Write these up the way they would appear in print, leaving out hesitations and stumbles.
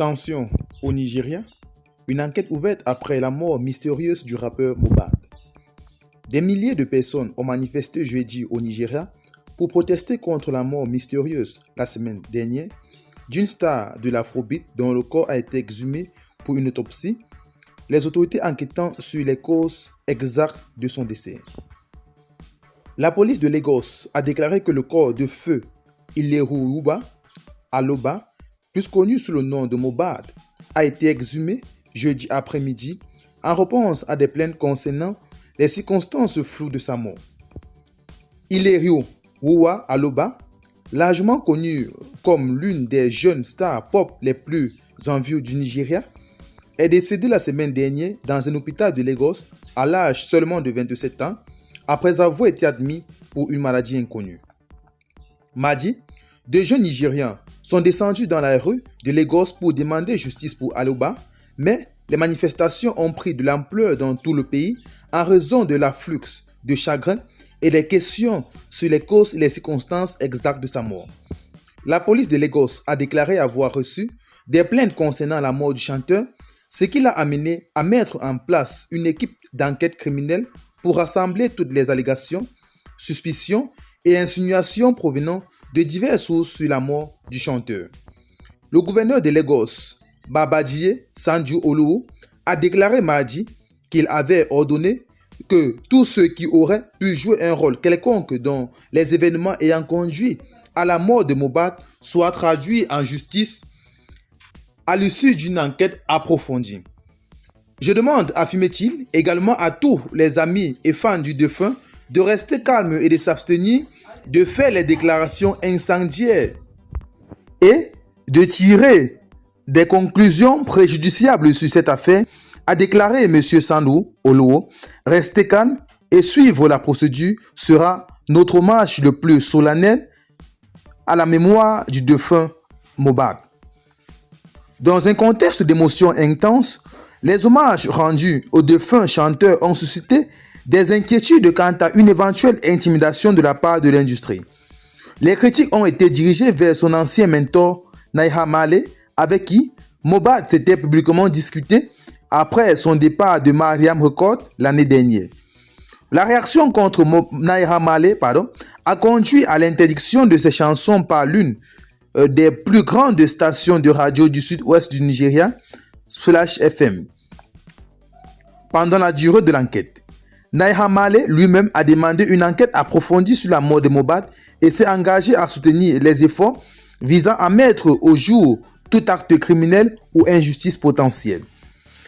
Tension au Nigeria, une enquête ouverte après la mort mystérieuse du rappeur Mohbad. Des milliers de personnes ont manifesté jeudi au Nigeria pour protester contre la mort mystérieuse la semaine dernière d'une star de l'afrobeat dont le corps a été exhumé pour une autopsie, les autorités enquêtant sur les causes exactes de son décès. La police de Lagos a déclaré que le corps de feu Ileruba Aloba, plus connu sous le nom de Mohbad, a été exhumé jeudi après-midi en réponse à des plaintes concernant les circonstances floues de sa mort. Ileruba Aloba, largement connu comme l'une des jeunes stars pop les plus en vue du Nigeria, est décédé la semaine dernière dans un hôpital de Lagos à l'âge seulement de 27 ans après avoir été admis pour une maladie inconnue. Mardi, deux jeunes Nigérians sont descendus dans la rue de Lagos pour demander justice pour Aloba, mais les manifestations ont pris de l'ampleur dans tout le pays en raison de l'afflux de chagrin et des questions sur les causes et les circonstances exactes de sa mort. La police de Lagos a déclaré avoir reçu des plaintes concernant la mort du chanteur, ce qui l'a amené à mettre en place une équipe d'enquête criminelle pour rassembler toutes les allégations, suspicions et insinuations provenant de diverses sources sur la mort du chanteur. Le gouverneur de Lagos, Babajide Sanwo-Olu, a déclaré mardi qu'il avait ordonné que tous ceux qui auraient pu jouer un rôle quelconque dans les événements ayant conduit à la mort de Mohbad soient traduits en justice à l'issue d'une enquête approfondie. Je demande, affirme-t-il, également à tous les amis et fans du défunt de rester calmes et de s'abstenir de faire les déclarations incendiaires et de tirer des conclusions préjudiciables sur cette affaire, a déclaré M. Sanwo-Olu. Rester calme et suivre la procédure sera notre hommage le plus solennel à la mémoire du défunt Mohbad. Dans un contexte d'émotions intenses, les hommages rendus au défunt chanteur ont suscité des inquiétudes quant à une éventuelle intimidation de la part de l'industrie. Les critiques ont été dirigées vers son ancien mentor Naira Marley, avec qui Mohbad s'était publiquement discuté après son départ de Mariam Records l'année dernière. La réaction contre Naira Marley a conduit à l'interdiction de ses chansons par l'une des plus grandes stations de radio du sud-ouest du Nigeria, Splash FM. Pendant la durée de l'enquête, Naira Marley lui-même a demandé une enquête approfondie sur la mort de Mohbad et s'est engagé à soutenir les efforts visant à mettre au jour tout acte criminel ou injustice potentielle.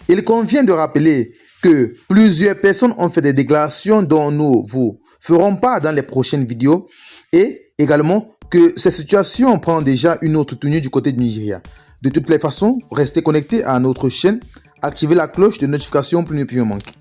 Il convient de rappeler que plusieurs personnes ont fait des déclarations dont nous vous ferons part dans les prochaines vidéos et également que cette situation prend déjà une autre tenue du côté du Nigeria. De toutes les façons, restez connectés à notre chaîne, activez la cloche de notification pour ne plus en manquer.